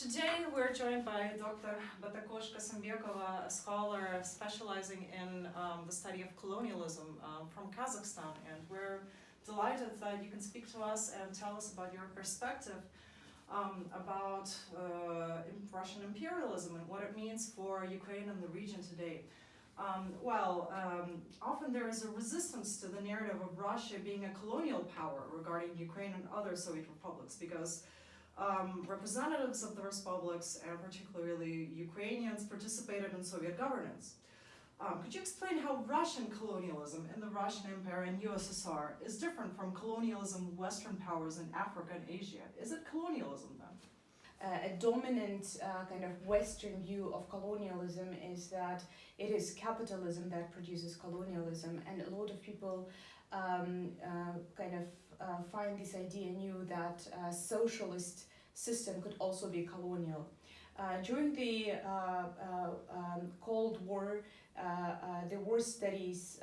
Today we're joined by Dr. Botakoz Kassymbekova, a scholar specializing in the study of colonialism from Kazakhstan, and we're delighted that you can speak to us and tell us about your perspective about Russian imperialism and what it means for Ukraine and the region today. Often there is a resistance to the narrative of Russia being a colonial power regarding Ukraine and other Soviet republics because representatives of the republics, and particularly Ukrainians, participated in Soviet governance. Could you explain how Russian colonialism in the Russian Empire and USSR is different from colonialism of Western powers in Africa and Asia? Is it colonialism then? A dominant kind of Western view of colonialism is that it is capitalism that produces colonialism, and a lot of people find this idea new that socialist system could also be colonial. During the Cold War, there were studies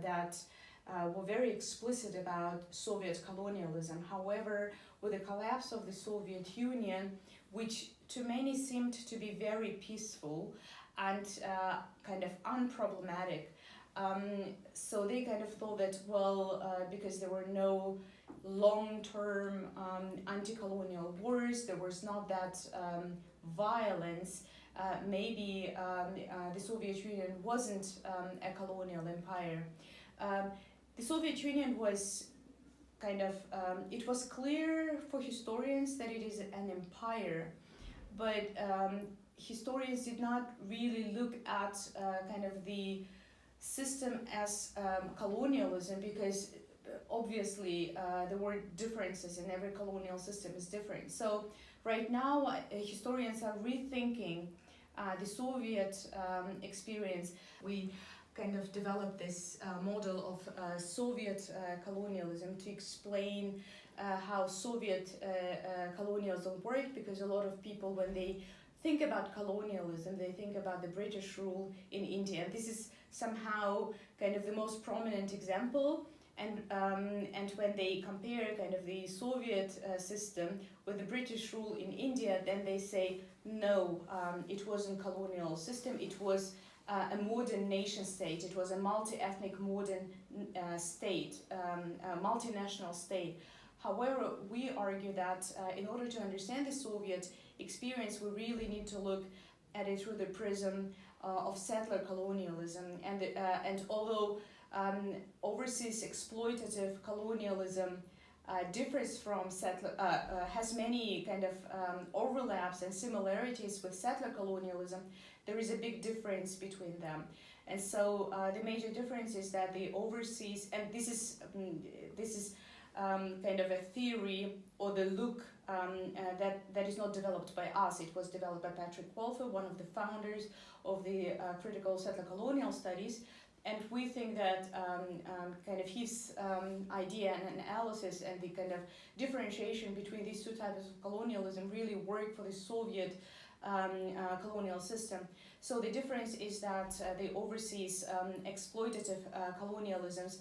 that were very explicit about Soviet colonialism. However, with the collapse of the Soviet Union, which to many seemed to be very peaceful and kind of unproblematic, so they kind of thought that, because there were no long-term anti-colonial wars, there was not that violence, maybe the Soviet Union wasn't a colonial empire. The Soviet Union was it was clear for historians that it is an empire, but historians did not really look at the system as colonialism, because obviously there were differences and every colonial system is different. So right now historians are rethinking the Soviet experience. We kind of developed this model of Soviet colonialism to explain how Soviet colonialism worked, because a lot of people, when they think about colonialism, they think about the British rule in India. This is somehow kind of the most prominent example, and when they compare kind of the Soviet system with the British rule in India, then they say no, it wasn't a colonial system, it was a modern nation state, it was a multi-ethnic modern state, a multinational state. However, we argue that in order to understand the Soviet experience, we really need to look at it through the prism of settler colonialism, and although overseas exploitative colonialism differs from settler, has many kind of overlaps and similarities with settler colonialism, there is a big difference between them. And so the major difference is that the overseas, and this is kind of a theory or the look that is not developed by us. It was developed by Patrick Wolfe, one of the founders of the critical settler colonial studies, and we think that kind of his idea and analysis and the kind of differentiation between these two types of colonialism really work for the Soviet colonial system. So the difference is that the overseas exploitative colonialisms,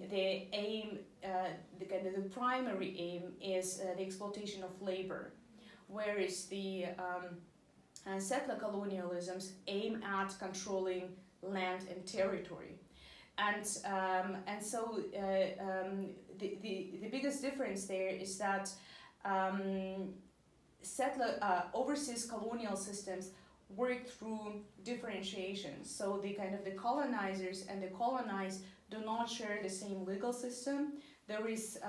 the aim, the primary aim is the exploitation of labor, whereas the settler colonialisms aim at controlling land and territory, and so the biggest difference there is that overseas colonial systems work through differentiation. So the colonizers and the colonized do not share the same legal system. There is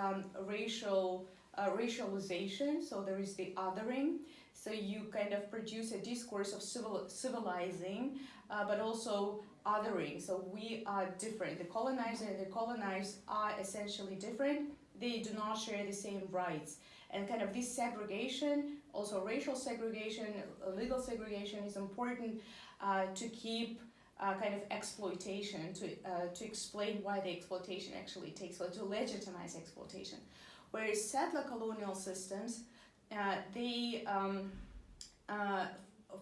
racialization, so there is the othering. So you kind of produce a discourse of civilizing, but also othering. So we are different. The colonizer and the colonized are essentially different. They do not share the same rights. And kind of this segregation, also racial segregation, legal segregation, is important to keep kind of exploitation, to explain why the exploitation actually takes place, to legitimize exploitation. Whereas settler colonial systems,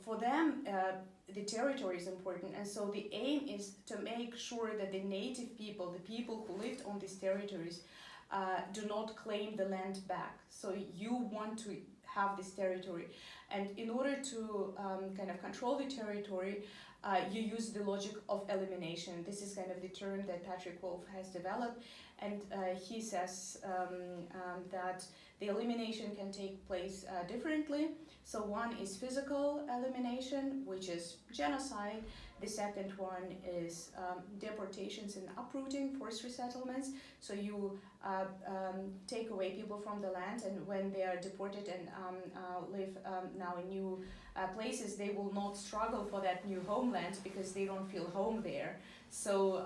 for them, the territory is important, and so the aim is to make sure that the native people, the people who lived on these territories, do not claim the land back. So you want to have this territory. And in order to kind of control the territory, you use the logic of elimination. This is kind of the term that Patrick Wolf has developed, and he says that the elimination can take place differently. So one is physical elimination, which is genocide. The second one is deportations and uprooting, forced resettlements. So you take away people from the land, and when they are deported and live now in new places, they will not struggle for that new homeland because they don't feel home there. So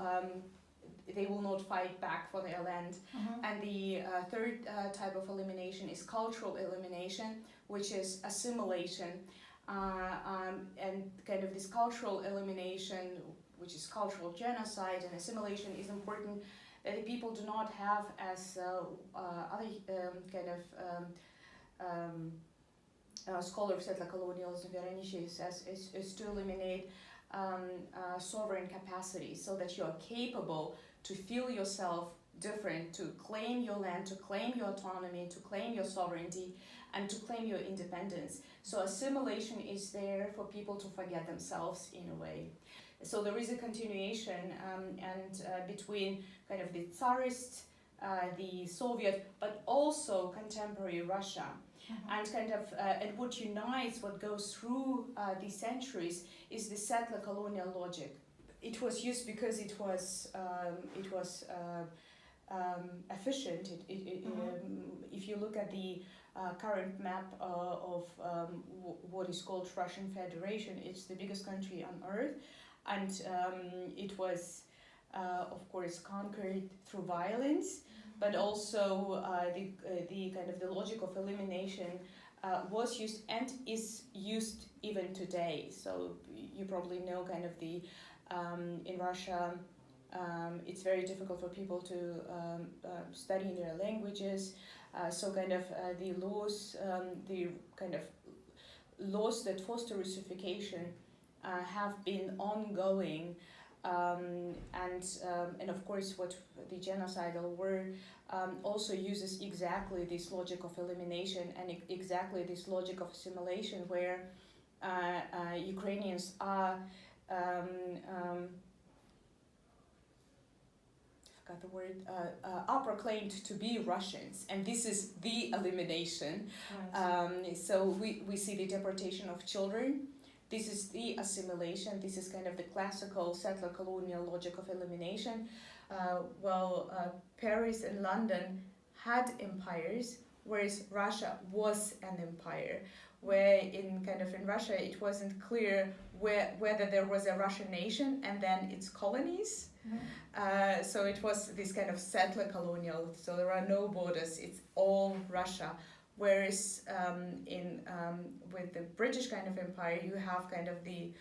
they will not fight back for their land. And the third type of elimination is cultural elimination, which is assimilation. And kind of this cultural elimination, which is cultural genocide and assimilation, is important that the people do not have, as other kind of scholar of settler colonialism, Verenice says, is to eliminate sovereign capacity, so that you are capable to feel yourself different, to claim your land, to claim your autonomy, to claim your sovereignty, and to claim your independence. So assimilation is there for people to forget themselves in a way. So there is a continuation between kind of the Tsarist, the Soviet, but also contemporary Russia. And kind of and what unites, what goes through the centuries, is the settler colonial logic. It was used because it was efficient. If you look at the current map of what is called Russian Federation, it's the biggest country on earth, and it was of course conquered through violence, but also the kind of the logic of elimination was used and is used even today. So you probably know kind of the in Russia it's very difficult for people to study their languages. So kind of the laws that foster Russification have been ongoing, and of course what the genocidal war also uses exactly this logic of elimination and exactly this logic of assimilation, where Ukrainians are are proclaimed to be Russians, and this is the elimination. So we see the deportation of children. This is the assimilation. This is kind of the classical settler colonial logic of elimination. Paris and London had empires, whereas Russia was an empire, where in Russia it wasn't clear whether there was a Russian nation and then its colonies. So it was this kind of settler colonial, so there are no borders, it's all Russia. Whereas with the British kind of empire, you have kind of the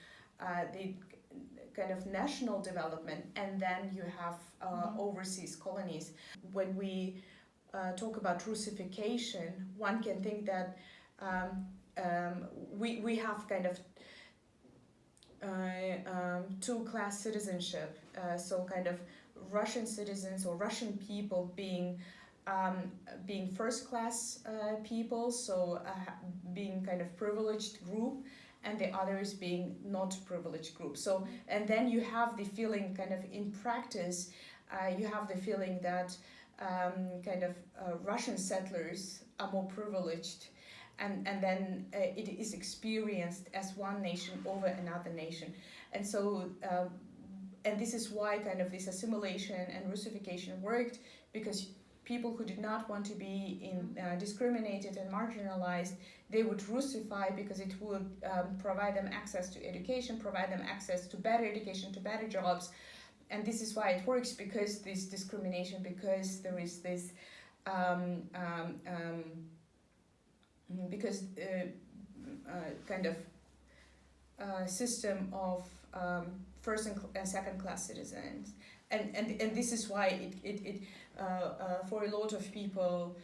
kind of national development, and then you have overseas colonies. When we talk about Russification, one can think that we have kind of two-class citizenship. So kind of Russian citizens or Russian people being first-class people, so being kind of privileged group, and the others being not privileged group. So, and then you have the feeling kind of in practice, you have the feeling that Russian settlers are more privileged, and then it is experienced as one nation over another nation. And so, and this is why kind of this assimilation and Russification worked, because people who did not want to be discriminated and marginalized, they would Russify because it would provide them access to education, provide them access to better education, to better jobs. And this is why it works, because this discrimination, because there is this system of first and second class citizens, and this is why it for a lot of people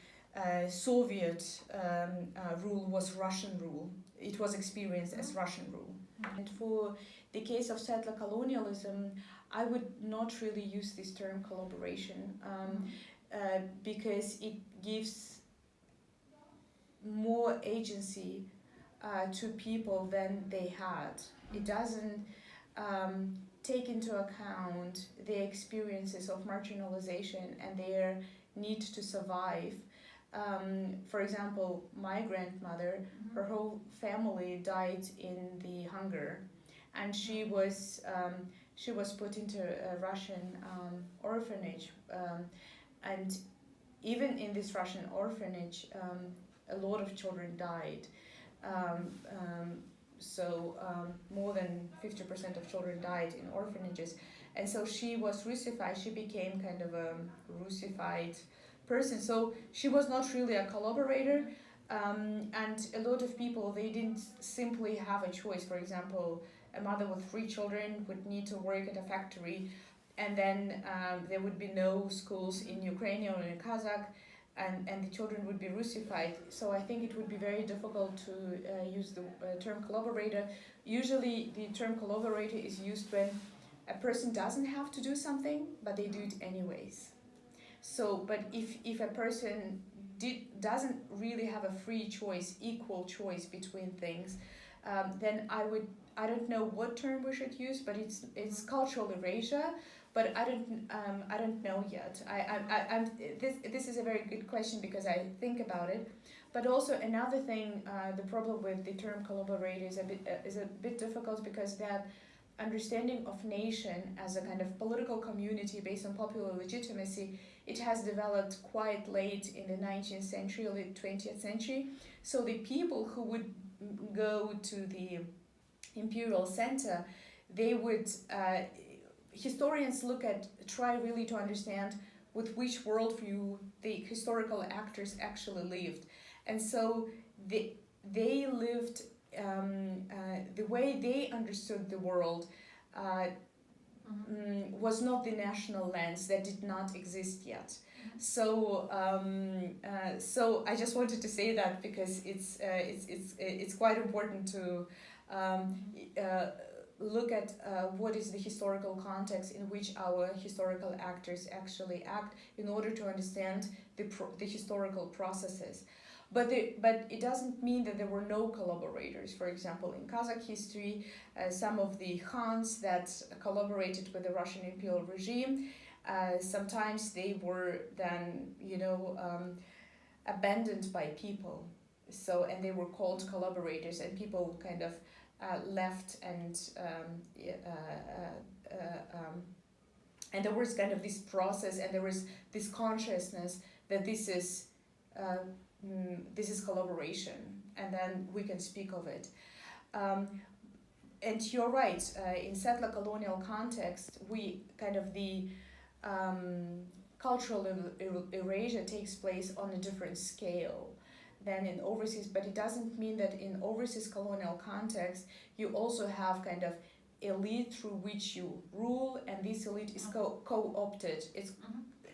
Soviet rule was Russian rule. It was experienced as Russian rule. And for the case of settler colonialism, I would not really use this term collaboration because it gives more agency to people than they had. It doesn't take into account their experiences of marginalization and their need to survive. For example, my grandmother, her whole family died in the hunger, and she was put into a Russian orphanage, and even in this Russian orphanage, a lot of children died. More than 50% of children died in orphanages, and so she was Russified. She became kind of a Russified person. So she was not really a collaborator, and a lot of people, they didn't simply have a choice. For example, a mother with 3 children would need to work at a factory, and then there would be no schools in Ukrainian or in Kazakh, and the children would be Russified. So I think it would be very difficult to use the term collaborator. Usually the term collaborator is used when a person doesn't have to do something, but they do it anyways. So, but if a person doesn't really have a free choice, equal choice between things, then I don't know what term we should use, but it's cultural erasure. But I don't know yet. This is a very good question because I think about it. But also another thing, the problem with the term collaborator is a bit difficult because that understanding of nation as a kind of political community based on popular legitimacy, it has developed quite late in the 19th century, early 20th century. So the people who would go to the imperial center, they would, historians try really to understand with which worldview the historical actors actually lived. And so they lived, the way they understood the world was not the national lens that did not exist yet. So so I just wanted to say that because it's quite important to look at what is the historical context in which our historical actors actually act in order to understand the historical processes. But it doesn't mean that there were no collaborators. For example, in Kazakh history, some of the khans that collaborated with the Russian imperial regime, sometimes they were then, abandoned by people. So, and they were called collaborators, and people kind of left, and there was kind of this process, and there was this consciousness that this is collaboration, and then we can speak of it. And you're right, in settler colonial context, we kind of the cultural erasure takes place on a different scale than in overseas, but it doesn't mean that in overseas colonial context you also have kind of elite through which you rule, and this elite is co-opted.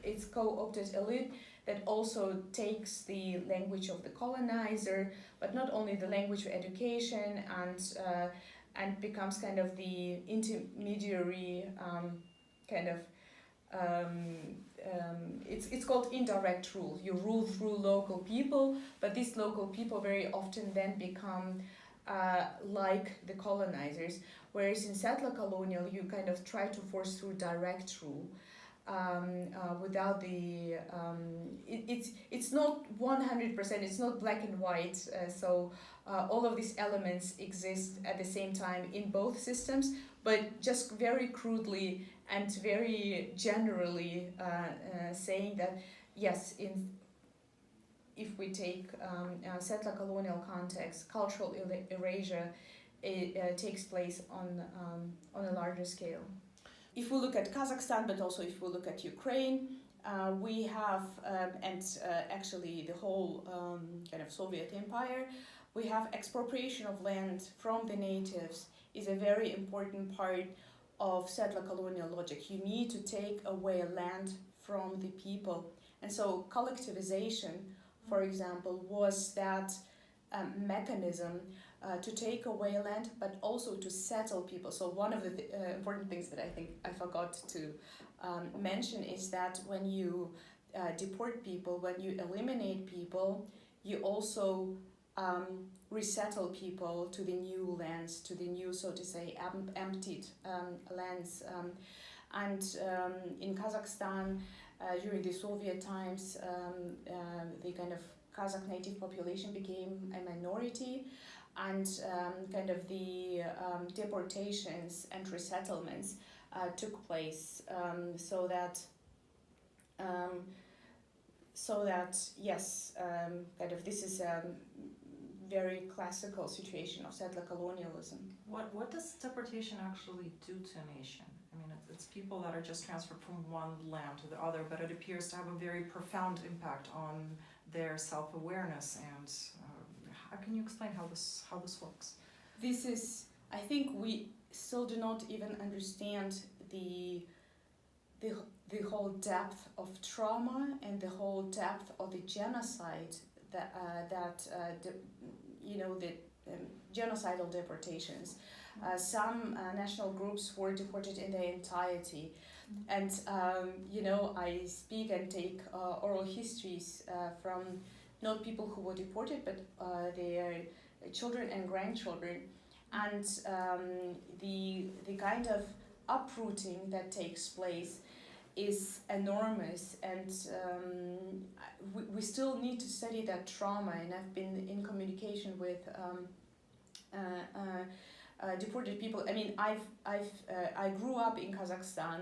It's co-opted elite that also takes the language of the colonizer, but not only the language of education, and becomes kind of the intermediary it's called indirect rule. You rule through local people, but these local people very often then become like the colonizers, whereas in settler colonial you kind of try to force through direct rule. Without the it's not 100%, it's not black and white, so all of these elements exist at the same time in both systems, but just very crudely and very generally saying that yes, if we take settler colonial context, cultural erasure takes place on a larger scale. If we look at Kazakhstan, but also if we look at Ukraine, we have, actually the whole kind of Soviet Empire, we have expropriation of land from the natives is a very important part of settler colonial logic. You need to take away land from the people. And so collectivization, for example, was that mechanism to take away land, but also to settle people. So one of the important things that I think I forgot to mention is that when you deport people, when you eliminate people, you also resettle people to the new lands, to the new, so to say, emptied lands. And in Kazakhstan, during the Soviet times, the kind of Kazakh native population became a minority, and kind of the deportations and resettlements took place, so that yes, kind of this is a very classical situation of settler colonialism. What does deportation actually do to a nation? I mean, it's people that are just transferred from one land to the other, but it appears to have a very profound impact on their self-awareness. And how can you explain how this works? This is, I think, we still do not even understand the whole depth of trauma and the whole depth of the genocide that genocidal deportations. Some national groups were deported in their entirety, and I speak and take oral histories from not people who were deported, but their children and grandchildren, and the kind of uprooting that takes place is enormous, and we still need to study that trauma. And I've been in communication with deported people. I mean, I grew up in Kazakhstan.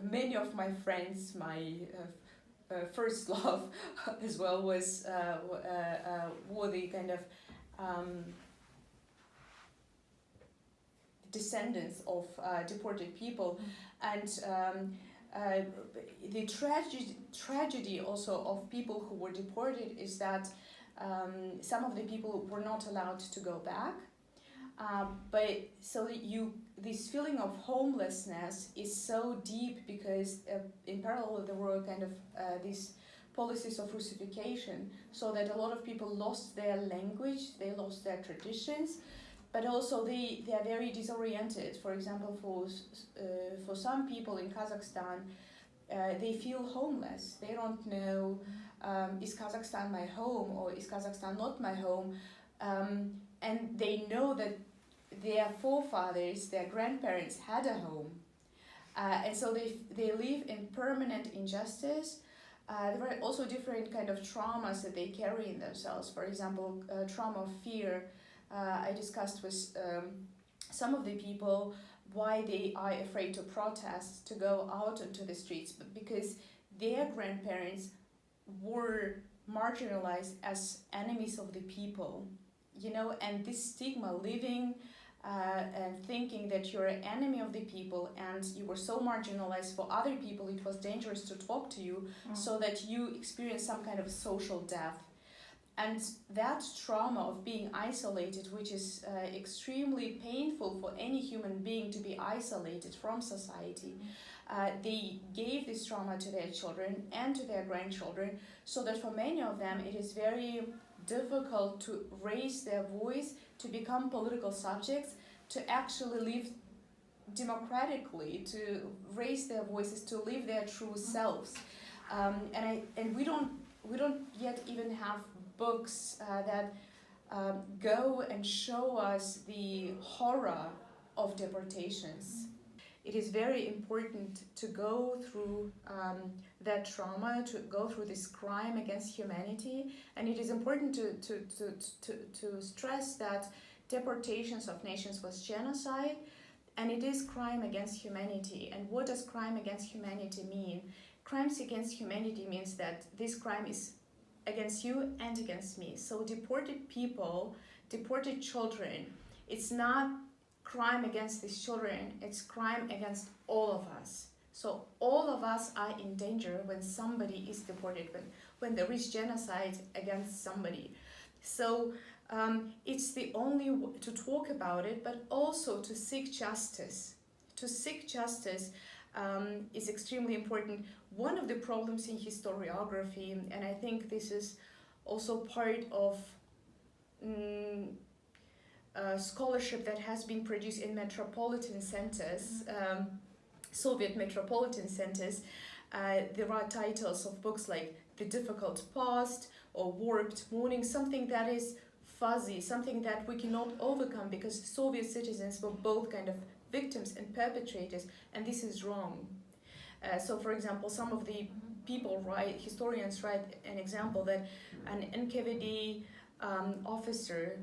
Many of my friends, my first love as well was were the kind of descendants of deported people, and the tragedy also of people who were deported is that some of the people were not allowed to go back, but so this feeling of homelessness is so deep because in parallel there were kind of these policies of Russification, so that a lot of people lost their language, they lost their traditions, but also they are very disoriented. For example, for some people in Kazakhstan, they feel homeless. They don't know, is Kazakhstan my home or is Kazakhstan not my home? And they know that their forefathers, their grandparents had a home. And so they live in permanent injustice. There are also different kind of traumas that they carry in themselves. For example, trauma of fear. I discussed with some of the people why they are afraid to protest, to go out into the streets, but because their grandparents were marginalized as enemies of the people, and this stigma, living and thinking that you're an enemy of the people and you were so marginalized for other people, it was dangerous to talk to you, so that you experience some kind of social death. And that trauma of being isolated, which is extremely painful for any human being to be isolated from society, they gave this trauma to their children and to their grandchildren, so that for many of them it is very difficult to raise their voice, to become political subjects, to actually live democratically, to raise their voices, to live their true selves. And we don't yet even have books that go and show us the horror of deportations. It is very important to go through that trauma, to go through this crime against humanity, and it is important to stress that deportations of nations was genocide, and it is crime against humanity. And what does crime against humanity mean? Crimes against humanity means that this crime is against you and against me. So deported people, deported children, it's not crime against these children, it's crime against all of us. So all of us are in danger when somebody is deported, when there is genocide against somebody. So it's the only way to talk about it, but also to seek justice. To seek justice is extremely important. One of the problems in historiography, and I think this is also part of scholarship that has been produced in metropolitan centers, Soviet metropolitan centers, there are titles of books like The Difficult Past or warped, mourning something that is fuzzy, something that we cannot overcome, because Soviet citizens were both kind of victims and perpetrators, and this is wrong. So, for example, some of the people historians write an example that an NKVD officer,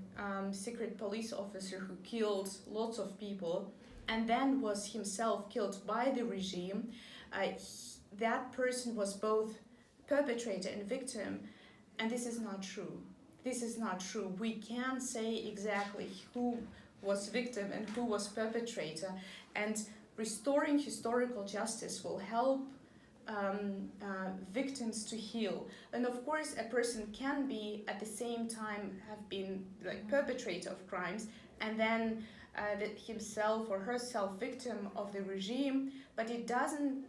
secret police officer who killed lots of people and then was himself killed by the regime, that person was both perpetrator and victim, and this is not true. This is not true. We can't say exactly who was victim and who was perpetrator, and restoring historical justice will help victims to heal. And of course, a person can be at the same time have been like perpetrator of crimes and then himself or herself victim of the regime, but it doesn't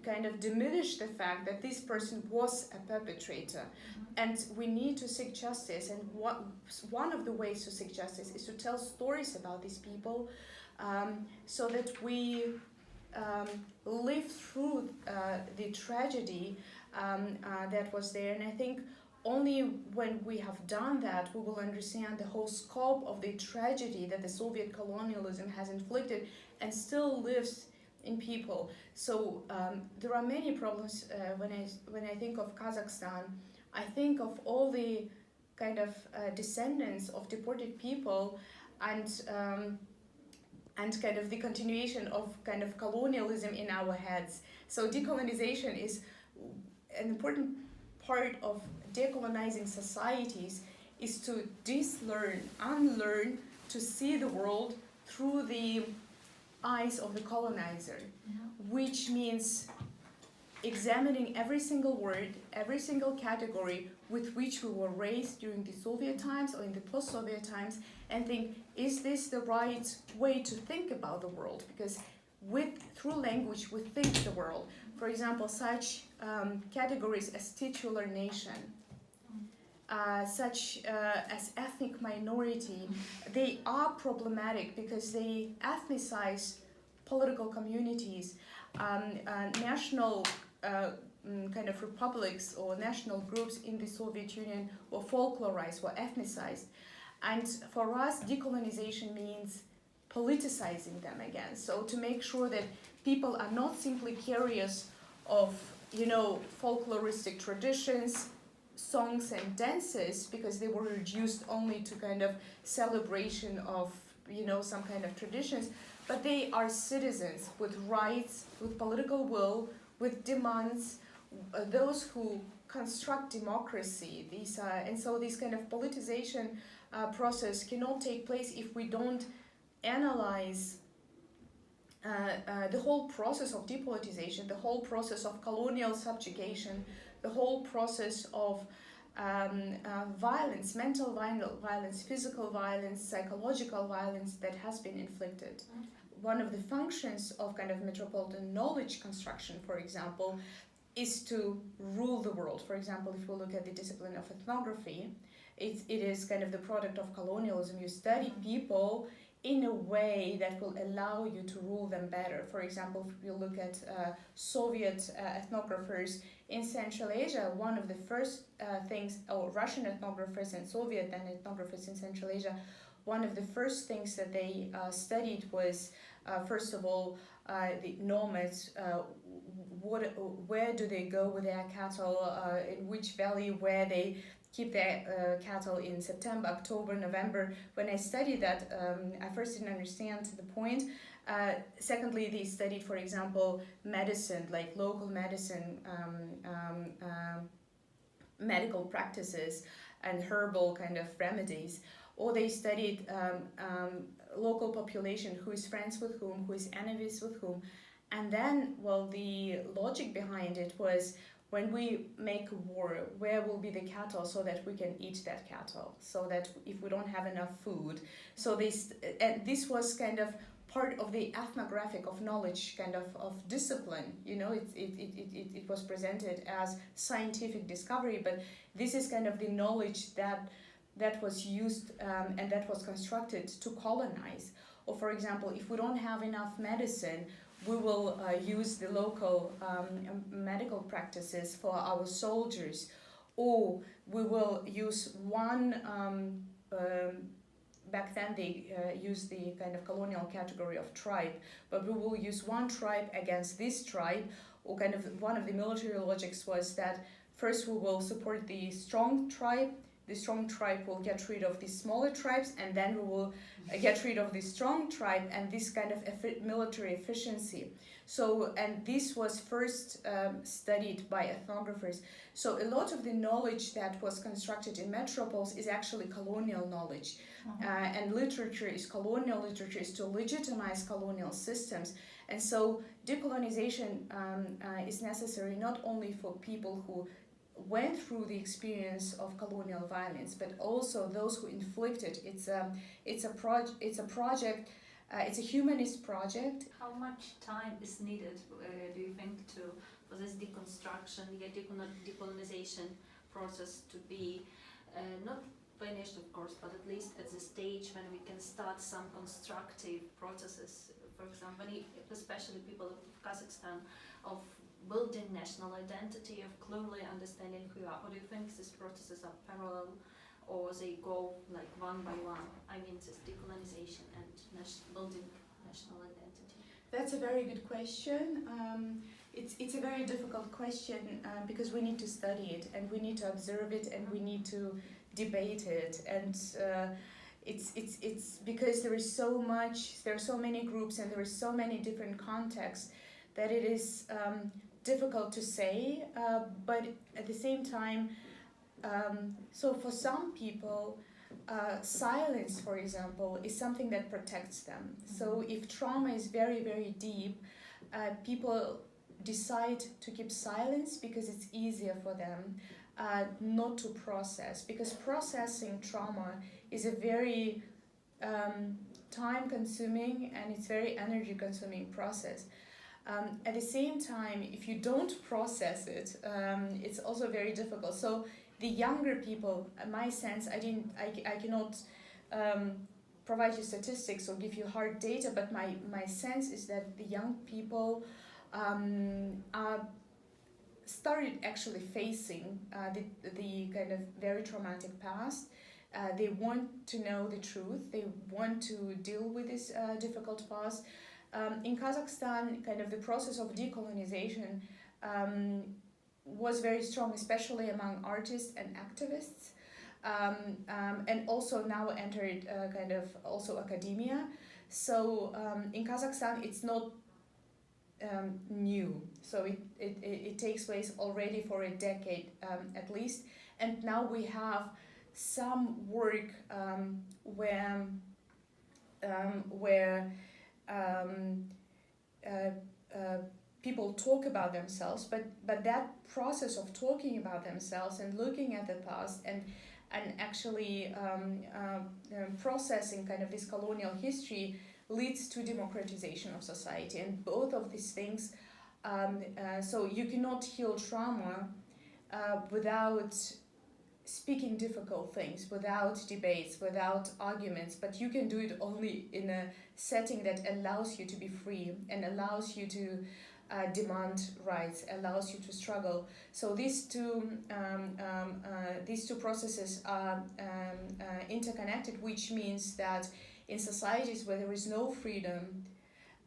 kind of diminish the fact that this person was a perpetrator. And we need to seek justice, and one of the ways to seek justice is to tell stories about these people, so that we live through the tragedy that was there. And I think only when we have done that, we will understand the whole scope of the tragedy that the Soviet colonialism has inflicted and still lives in people. So there are many problems when I think of Kazakhstan. I think of all the kind of descendants of deported people, and kind of the continuation of kind of colonialism in our heads. So decolonization is an important part of decolonizing societies, is to unlearn, to see the world through the eyes of the colonizer, which means examining every single word, every single category with which we were raised during the Soviet times or in the post-Soviet times, and think, is this the right way to think about the world? Because through language we think the world. For example, such categories as titular nation, such as ethnic minority, they are problematic because they ethnicize political communities. National kind of republics or national groups in the Soviet Union were folklorized, were ethnicized. And for us, decolonization means politicizing them again. So to make sure that people are not simply carriers of, folkloristic traditions, songs and dances, because they were reduced only to kind of celebration of, some kind of traditions, but they are citizens with rights, with political will, with demands, those who construct democracy. And so this kind of politicization process cannot take place if we don't analyze the whole process of depolitization, the whole process of colonial subjugation, the whole process of violence, mental violence, physical violence, psychological violence that has been inflicted. One of the functions of kind of metropolitan knowledge construction, for example, is to rule the world. For example, if we look at the discipline of ethnography, it is kind of the product of colonialism. You study people in a way that will allow you to rule them better. For example, if you look at Soviet ethnographers in Central Asia, one of the first things, or Russian ethnographers and Soviet then ethnographers in Central Asia, one of the first things that they studied was, first of all, the nomads. Where do they go with their cattle? In which valley? Where they keep their cattle in September, October, November. When I studied that, I first didn't understand the point. Secondly, they studied, for example, medicine, like local medicine, medical practices and herbal kind of remedies. Or they studied local population, who is friends with whom, who is enemies with whom. And then, the logic behind it was, when we make a war, where will be the cattle so that we can eat that cattle? So that if we don't have enough food. So and this was kind of part of the ethnographic of knowledge, kind of discipline. It was presented as scientific discovery, but this is kind of the knowledge that was used and that was constructed to colonize. Or for example, if we don't have enough medicine, we will use the local medical practices for our soldiers. or we will use one. Back then they used the kind of colonial category of tribe, but we will use one tribe against this tribe, or kind of one of the military logics was that first we will support the strong tribe will get rid of the smaller tribes, and then we will get rid of the strong tribe, and this kind of military efficiency. So, and this was first studied by ethnographers. So a lot of the knowledge that was constructed in metropoles is actually colonial knowledge. And literature is colonial literature, is to legitimize colonial systems. And so decolonization is necessary not only for people who went through the experience of colonial violence, but also those who inflicted. It's a humanist project. How much time is needed, do you think, for this deconstruction, decolonization process to be not finished, of course, but at least at the stage when we can start some constructive processes, for example, especially people of Kazakhstan, of building national identity, of clearly understanding who you are? Or do you think these processes are parallel, or they go like one by one? I mean, this decolonization and building national identity. That's a very good question. It's a very difficult question because we need to study it, and we need to observe it, and we need to debate it, and it's because there are so many groups, and there are so many different contexts that it is difficult to say, but at the same time, so for some people, silence, for example, is something that protects them. So if trauma is very, very deep, people decide to keep silence because it's easier for them not to process, because processing trauma is a very time-consuming and it's very energy-consuming process. At the same time, if you don't process it, it's also very difficult. So the younger people, my sense, I cannot provide you statistics or give you hard data, but my sense is that the young people started actually facing the kind of very traumatic past. They want to know the truth. They want to deal with this difficult past. In Kazakhstan, kind of the process of decolonization was very strong, especially among artists and activists, and also now entered kind of also academia. So in Kazakhstan, it's not new. So it takes place already for a decade at least. And now we have some work where people talk about themselves, but that process of talking about themselves and looking at the past and actually processing kind of this colonial history leads to democratization of society. And both of these things, so you cannot heal trauma without speaking difficult things, without debates, without arguments, but you can do it only in a setting that allows you to be free and allows you to demand rights, allows you to struggle. So these two processes are interconnected, which means that in societies where there is no freedom,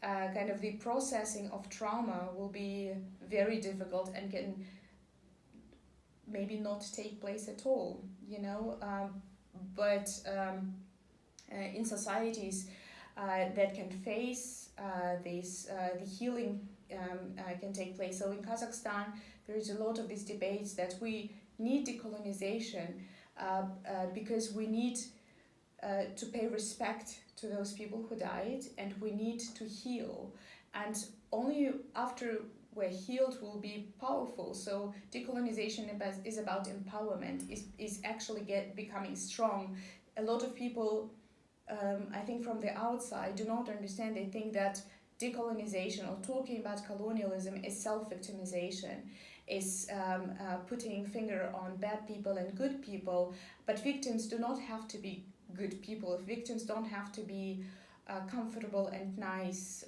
kind of the processing of trauma will be very difficult and can maybe not take place at all, you know. But in societies that can face this, the healing can take place. So in Kazakhstan, there is a lot of these debates that we need decolonization because we need to pay respect to those people who died, and we need to heal. And only after we're healed will be powerful. So decolonization is about empowerment, is actually becoming strong. A lot of people, I think from the outside, do not understand. They think that decolonization or talking about colonialism is self-victimization, is putting finger on bad people and good people. But victims do not have to be good people. Victims don't have to be comfortable and nice.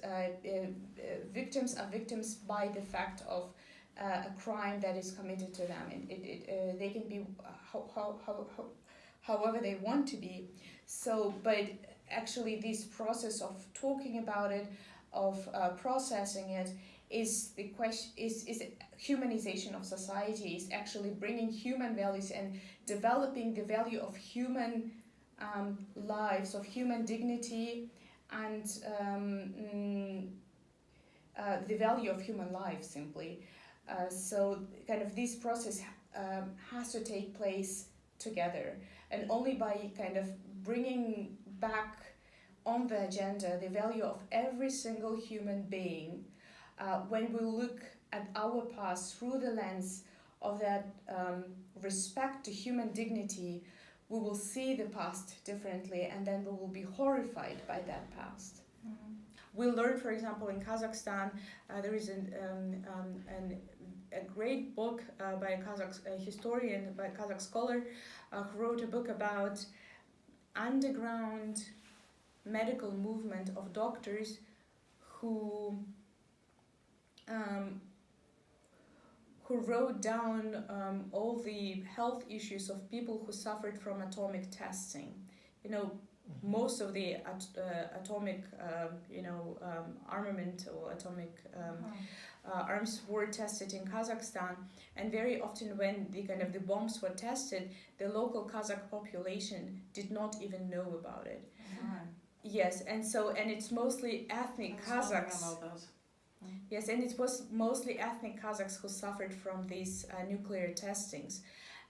Victims are victims by the fact of a crime that is committed to them. They can be however they want to be. So, but actually this process of talking about it, of processing it, is the question, is humanization of society, is actually bringing human values and developing the value of human lives, of human dignity, and the value of human life simply. So kind of this process has to take place together, and only by kind of bringing back on the agenda the value of every single human being, when we look at our past through the lens of that respect to human dignity, we will see the past differently, and then we will be horrified by that past. Mm-hmm. We learned, for example, in Kazakhstan, there is a great book by a Kazakh historian, by a Kazakh scholar, who wrote a book about underground medical movement of doctors who wrote down all the health issues of people who suffered from atomic testing. You know, most of the atomic, armament or atomic arms were tested in Kazakhstan, and very often when the bombs were tested, the local Kazakh population did not even know about it. Yes, and it's mostly ethnic Kazakhs. Yes, and it was mostly ethnic Kazakhs who suffered from these nuclear testings,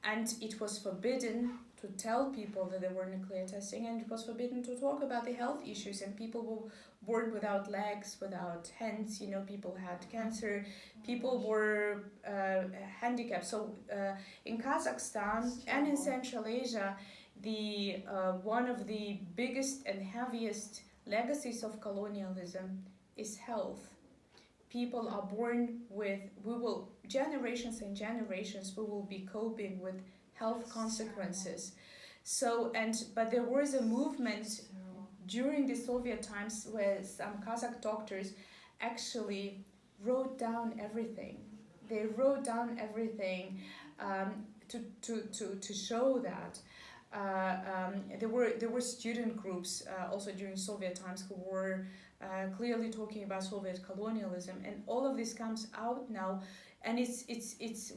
and it was forbidden to tell people that there were nuclear testing, and it was forbidden to talk about the health issues, and people were born without legs, without hands, people had cancer, people were handicapped. So in Kazakhstan and in Central Asia, the one of the biggest and heaviest legacies of colonialism is health. People are born with, generations and generations, we will be coping with health consequences. So, but there was a movement during the Soviet times where some Kazakh doctors actually wrote down everything. They wrote down everything to show that. There were student groups also during Soviet times who were clearly talking about Soviet colonialism, and all of this comes out now, and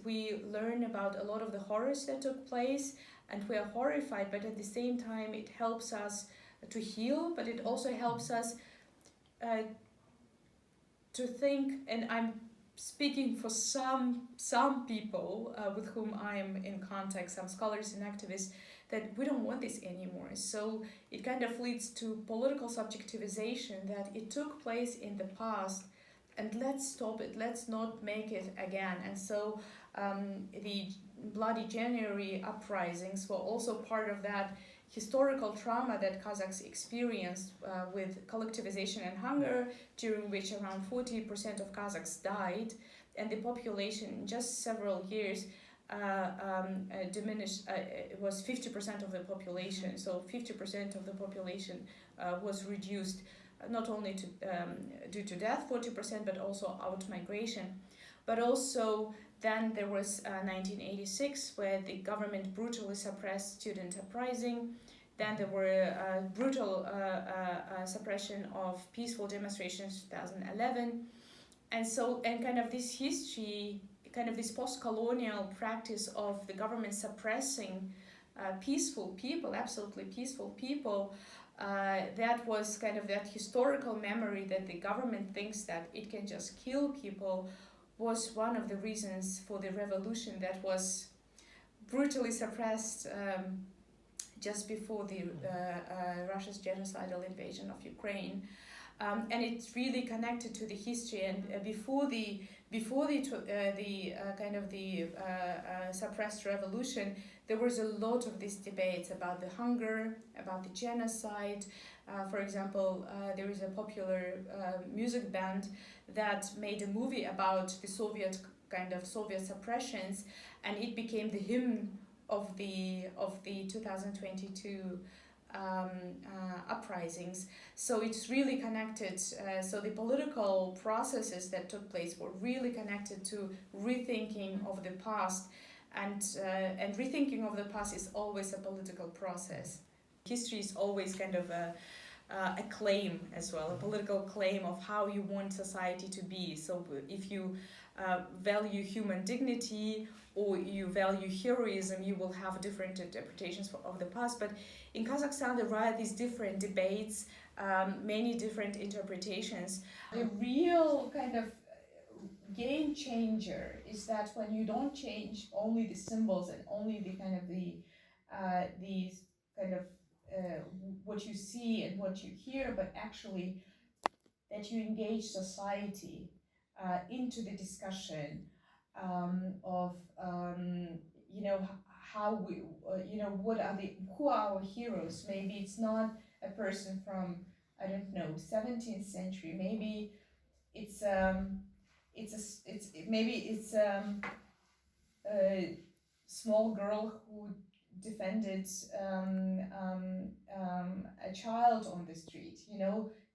we learn about a lot of the horrors that took place, and we are horrified, but at the same time it helps us to heal, but it also helps us to think, and I'm speaking for some people with whom I'm in contact, some scholars and activists, that we don't want this anymore. So it kind of leads to political subjectivization, that it took place in the past, and let's stop it, let's not make it again. And so the Bloody January uprisings were also part of that historical trauma that Kazakhs experienced with collectivization and hunger, during which around 40% of Kazakhs died, and the population in just several years diminished. It was 50% of the population, so 50% of the population was reduced, not only due to death, 40%, but also out migration. But also then there was 1986, where the government brutally suppressed student uprising. Then there were brutal suppression of peaceful demonstrations in 2011. And kind of this history, kind of this post-colonial practice of the government suppressing peaceful people, absolutely peaceful people, that was kind of that historical memory that the government thinks that it can just kill people, was one of the reasons for the revolution that was brutally suppressed just before the Russia's genocidal invasion of Ukraine. And it's really connected to the history, and before the suppressed revolution, there was a lot of these debates about the hunger, about the genocide. For example, there is a popular music band that made a movie about the Soviet suppressions, and it became the hymn of the 2022 uprisings. So it's really connected. So the political processes that took place were really connected to rethinking of the past, and rethinking of the past is always a political process. History is always kind of a claim as well, a political claim of how you want society to be. So if you value human dignity or you value heroism, you will have different interpretations of the past. But in Kazakhstan, there are these different debates, many different interpretations. The real kind of game changer is that when you don't change only the symbols and only the kind of these kind of what you see and what you hear, but actually that you engage society into the discussion of how we who are our heroes. Maybe it's not a person from, I don't know, 17th century. Maybe it's a small girl who defended a child on the street.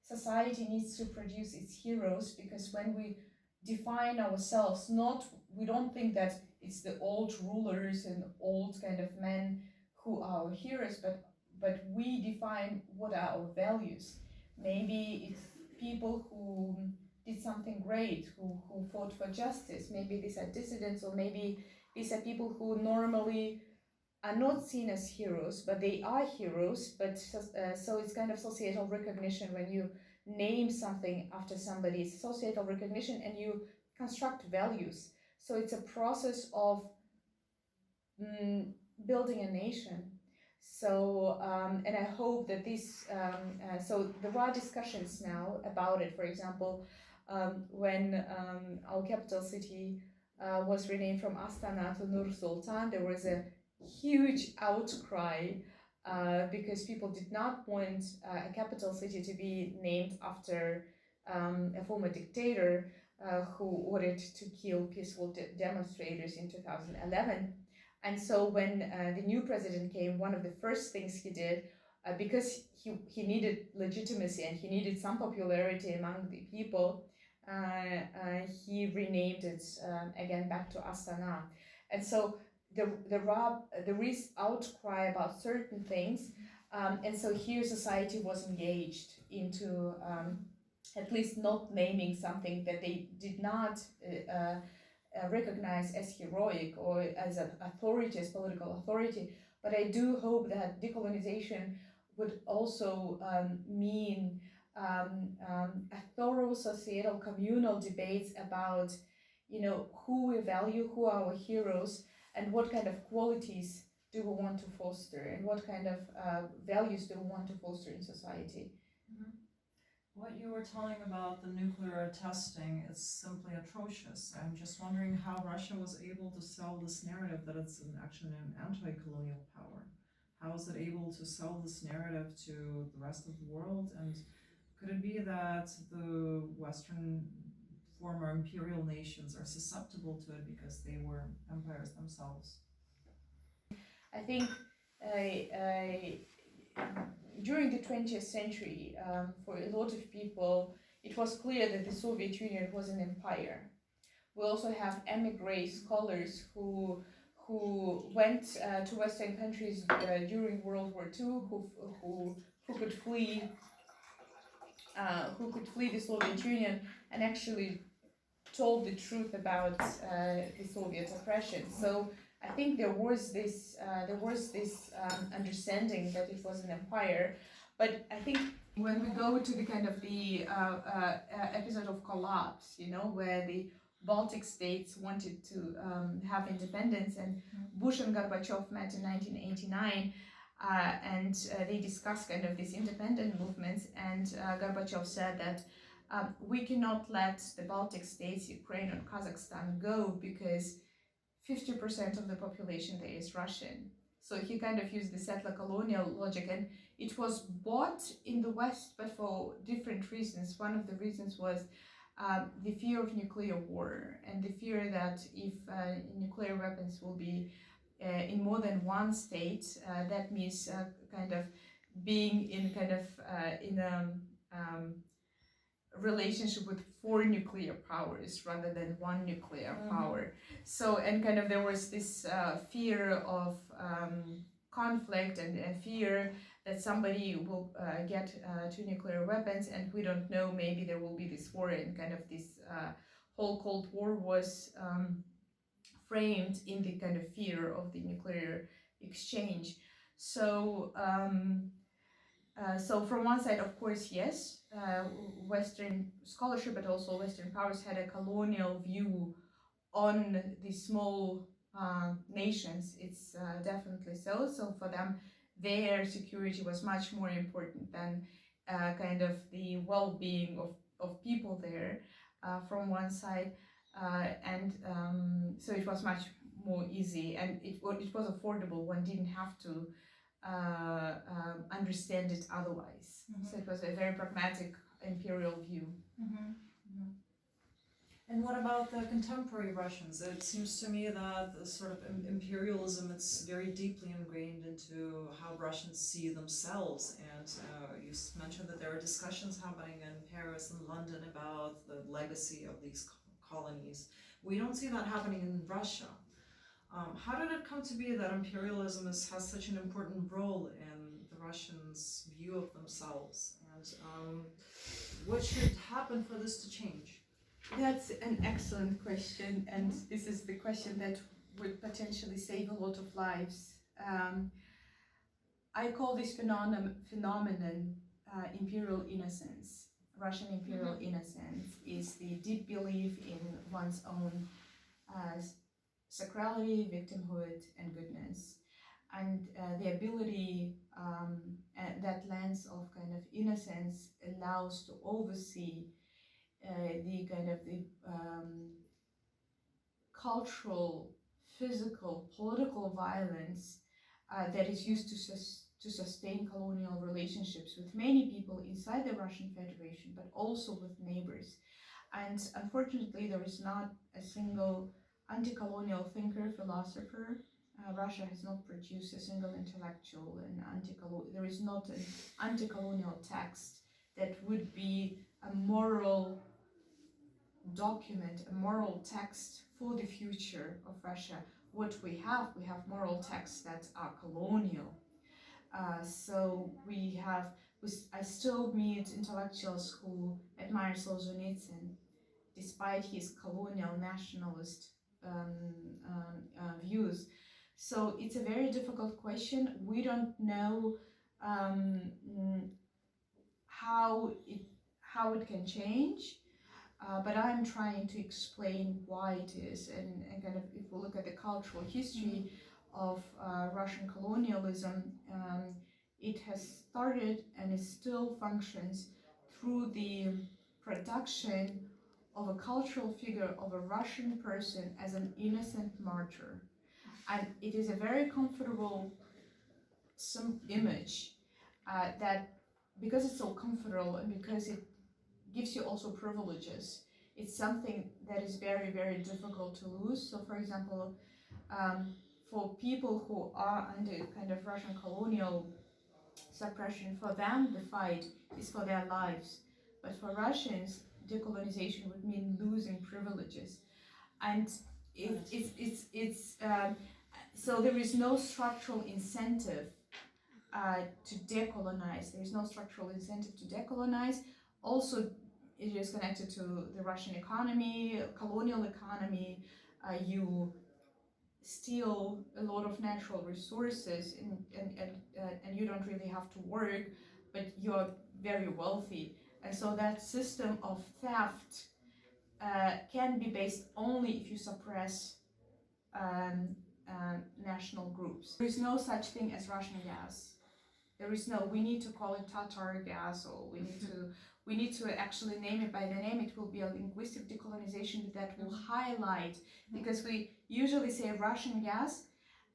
Society needs to produce its heroes, because when we define ourselves, we don't think that it's the old rulers and old kind of men who are our heroes, but we define what are our values. Maybe it's people who did something great, who fought for justice. Maybe these are dissidents, or maybe these are people who normally are not seen as heroes, but they are heroes. But so it's kind of societal recognition. When you name something after somebody, it's societal recognition, and you construct values. So it's a process of building a nation. So and I hope that this so there are discussions now about it. For example, when our capital city was renamed from Astana to Nur Sultan, there was a huge outcry because people did not want a capital city to be named after a former dictator who ordered to kill peaceful demonstrators in 2011. And so when the new president came, one of the first things he did, because he needed legitimacy and he needed some popularity among the people, he renamed it again back to Astana. And so there is outcry about certain things, and so here society was engaged into at least not naming something that they did not recognize as heroic or as an authority, as political authority. But I do hope that decolonization would also mean a thorough societal communal debates about who we value, who are our heroes, and what kind of qualities do we want to foster, and what kind of values do we want to foster in society. Mm-hmm. What you were telling about the nuclear testing is simply atrocious. I'm just wondering how Russia was able to sell this narrative that it's actually an anti-colonial power. How is it able to sell this narrative to the rest of the world? And could it be that the Western former imperial nations are susceptible to it because they were empires themselves? I think during the 20th century, for a lot of people, it was clear that the Soviet Union was an empire. We also have emigre scholars who went to Western countries during World War II, who could flee the Soviet Union, and actually told the truth about the Soviet oppression. So I think there was this understanding that it was an empire. But I think when we go to the kind of the episode of collapse, where the Baltic states wanted to have independence, and Bush and Gorbachev met in 1989, and they discussed kind of these independent movements, and Gorbachev said that we cannot let the Baltic states, Ukraine and Kazakhstan, go because 50% of the population there is Russian. So he kind of used the settler colonial logic, and it was bought in the West, but for different reasons. One of the reasons was the fear of nuclear war, and the fear that if nuclear weapons will be in more than one state, that means kind of being in kind of in a relationship with 4 nuclear powers rather than 1 nuclear power. So, and kind of there was this fear of conflict and fear that somebody will get 2 nuclear weapons, and we don't know, maybe there will be this war, and kind of this whole Cold War was framed in the kind of fear of the nuclear exchange. So so from one side, of course, yes, Western scholarship, but also Western powers had a colonial view on the small nations. It's definitely so. So for them, their security was much more important than kind of the well-being of people there from one side. So it was much more easy, and it was affordable. One didn't have to understand it otherwise. So it was a very pragmatic imperial view. And what about the contemporary Russians? It seems to me that the sort of imperialism, it's very deeply ingrained into how Russians see themselves. And you mentioned that there are discussions happening in Paris and London about the legacy of these colonies. We don't see that happening in Russia. How did it come to be that imperialism has such an important role in the Russians' view of themselves? And what should happen for this to change? That's an excellent question, and this is the question that would potentially save a lot of lives. I call this phenomenon imperial innocence. Russian imperial innocence is the deep belief in one's own sacrality, victimhood, and goodness. And the ability, that lens of kind of innocence allows to oversee the kind of the cultural, physical, political violence that is used to sustain colonial relationships with many people inside the Russian Federation, but also with neighbors. And unfortunately, there is not a single anti-colonial thinker, philosopher. Russia has not produced a single intellectual and there is not an anti-colonial text that would be a moral document, a moral text for the future of Russia. What we have moral texts that are colonial. So I still meet intellectuals who admire Solzhenitsyn, despite his colonial nationalist views. So it's a very difficult question. We don't know how it can change. But I'm trying to explain why it is, and kind of if we look at the cultural history of Russian colonialism, it has started and it still functions through the production of a cultural figure of a Russian person as an innocent martyr. And it is a very comfortable image that, because it's so comfortable and because it gives you also privileges, it's something that is very, very difficult to lose. So for example, for people who are under kind of Russian colonial suppression, for them the fight is for their lives. But for Russians, decolonization would mean losing privileges. And so there is no structural incentive to decolonize. There is no structural incentive to decolonize. Also, it is connected to the Russian economy, colonial economy. You steal a lot of natural resources, and you don't really have to work, but you're very wealthy. And so that system of theft can be based only if you suppress national groups. There is no such thing as Russian gas. There is no, we need to call it Tatar gas, or we need to actually name it by the name. It will be a linguistic decolonization that will highlight, because we usually say Russian gas,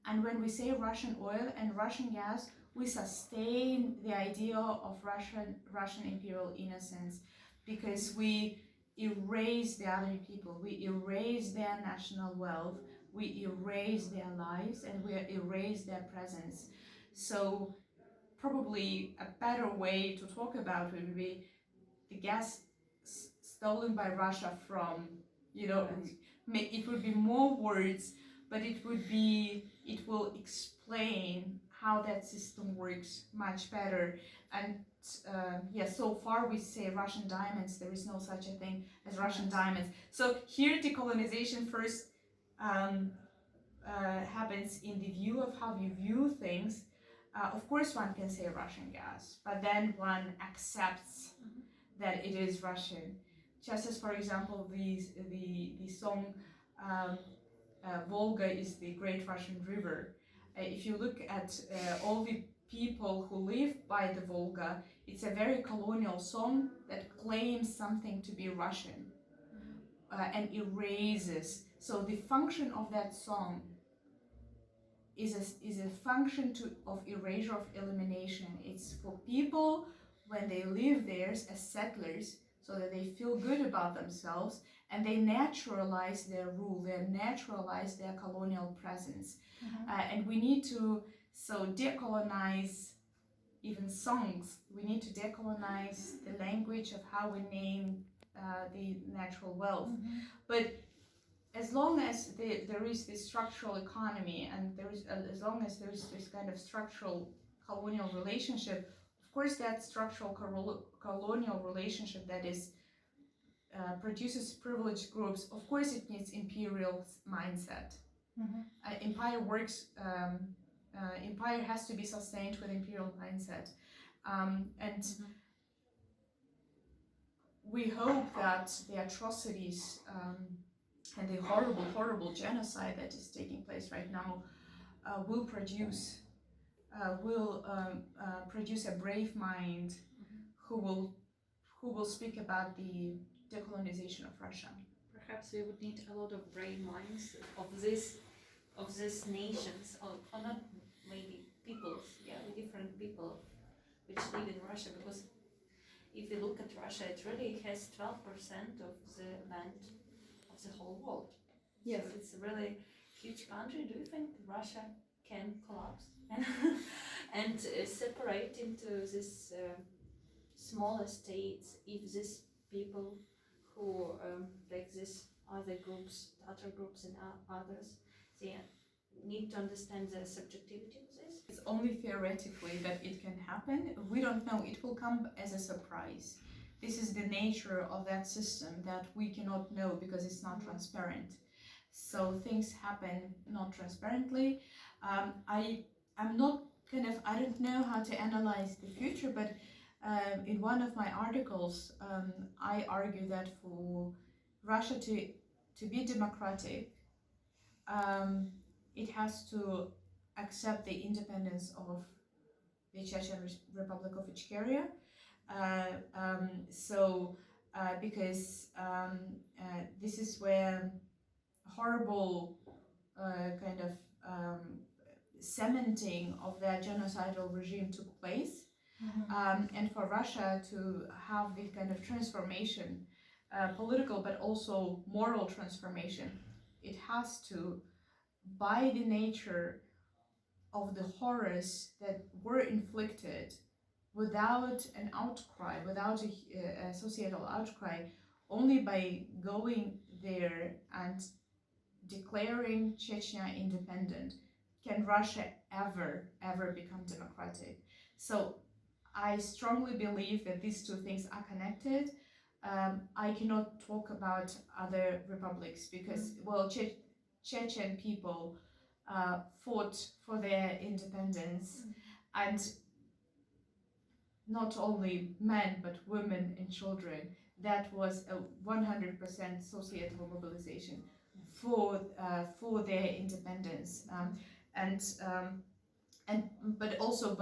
and when we say Russian oil and Russian gas, we sustain the idea of Russian imperial innocence, because we erase the other people, we erase their national wealth, we erase their lives, and we erase their presence. So probably a better way to talk about it would be the gas stolen by Russia from, you know, it would be more words, but it will explain how that system works much better. And so far we say Russian diamonds, there is no such a thing as Russian diamonds. So here decolonization first happens in the view of how you view things. Of course one can say Russian gas, but then one accepts that it is Russian. Just as, for example, the song Volga is the great Russian river. If you look at all the people who live by the Volga, it's a very colonial song that claims something to be Russian and erases. So the function of that song is a function of erasure, of elimination. It's for people when they live there as settlers, so that they feel good about themselves and they naturalize their rule, they naturalize their colonial presence. And we need to decolonize even songs. We need to decolonize the language of how we name the natural wealth. But as long as there is this structural economy and as long as there is this kind of structural colonial relationship, of course that structural colonial relationship that is produces privileged groups, of course it needs imperial mindset. Empire works, empire has to be sustained with imperial mindset. And we hope that the atrocities and the horrible genocide that is taking place right now will produce a brave mind who will speak about the decolonization of Russia. Perhaps we would need a lot of brave minds of these nations, or not maybe peoples, the different people which live in Russia, because if you look at Russia, it really has 12% of the land of the whole world. Yes. So it's a really huge country. Do you think Russia can collapse and separate into this smaller states if these people who like these other groups, Tatar groups and others, they need to understand the subjectivity of this? It's only theoretically that it can happen. We don't know. It will come as a surprise. This is the nature of that system that we cannot know because it's not transparent. So things happen not transparently. I'm not I don't know how to analyze the future, but in one of my articles, I argue that for Russia to be democratic, it has to accept the independence of the Chechen Republic of Ichkeria. Because this is where horrible cementing of that genocidal regime took place. And for Russia to have this kind of transformation, political but also moral transformation, it has to, by the nature of the horrors that were inflicted without an outcry, without a societal outcry, only by going there and declaring Chechnya independent can Russia ever become democratic. So I strongly believe that these two things are connected. I cannot talk about other republics because, Chechen people fought for their independence, and not only men but women and children. That was a 100% societal mobilization for their independence, but also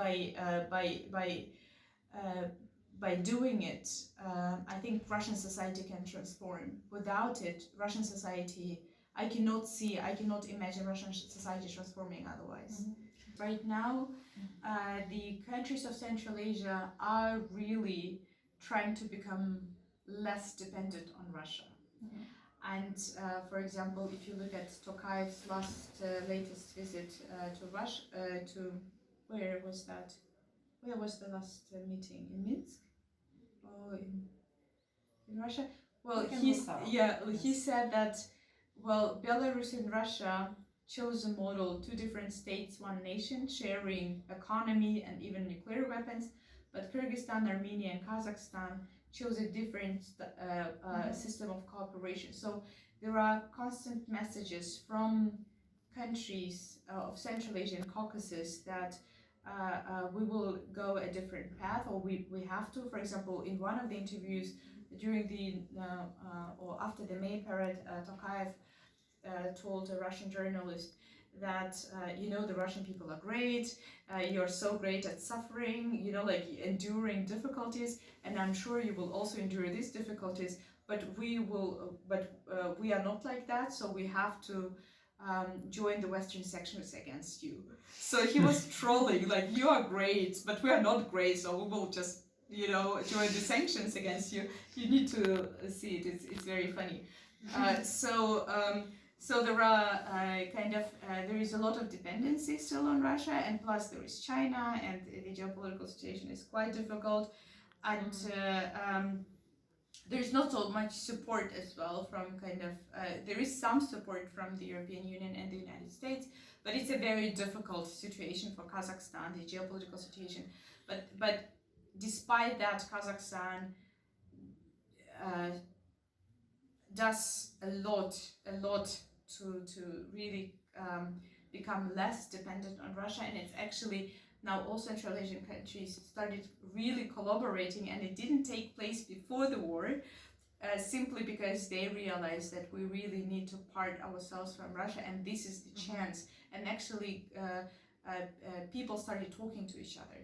by doing it, I think Russian society can transform. Without it, Russian society, I cannot imagine Russian society transforming otherwise. Right now, the countries of Central Asia are really trying to become less dependent on Russia. And for example, if you look at Tokayev's latest visit to Russia, where was that? where was the last meeting? In Minsk? Or in Russia? Well, he said that, well, Belarus and Russia chose a model, two different states, one nation, sharing economy and even nuclear weapons, but Kyrgyzstan, Armenia, and Kazakhstan chose a different system of cooperation. So there are constant messages from countries of Central Asia and Caucasus that we will go a different path, or we have to. For example, in one of the interviews during the or after the May parade, Tokayev told a Russian journalist that the Russian people are great, you're so great at suffering, like enduring difficulties, and I'm sure you will also endure these difficulties, but we are not like that, so we have to join the Western sanctions against you. So he was trolling, like, you are great, but we are not great, so we will just join the sanctions against you. You need to see it. It's very funny. So there are there is a lot of dependency still on Russia, and plus there is China, and the geopolitical situation is quite difficult, and there is not so much support as well from there is some support from the European Union and the United States, but it's a very difficult situation for Kazakhstan, the geopolitical situation. But despite that, Kazakhstan does a lot to really become less dependent on Russia, and it's actually now all Central Asian countries started really collaborating, and it didn't take place before the war, simply because they realized that we really need to part ourselves from Russia, and this is the chance. And actually people started talking to each other.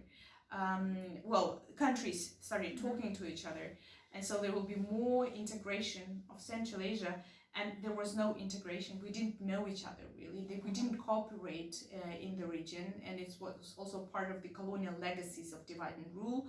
Countries started talking to each other, and so there will be more integration of Central Asia, and there was no integration. We didn't know each other really. We didn't cooperate in the region, and it was also part of the colonial legacies of divide and rule.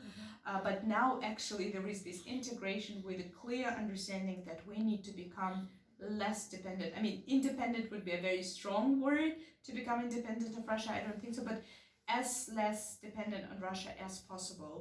But now actually there is this integration with a clear understanding that we need to become less dependent. I mean, independent would be a very strong word to become independent of Russia. I don't think so, but as less dependent on Russia as possible.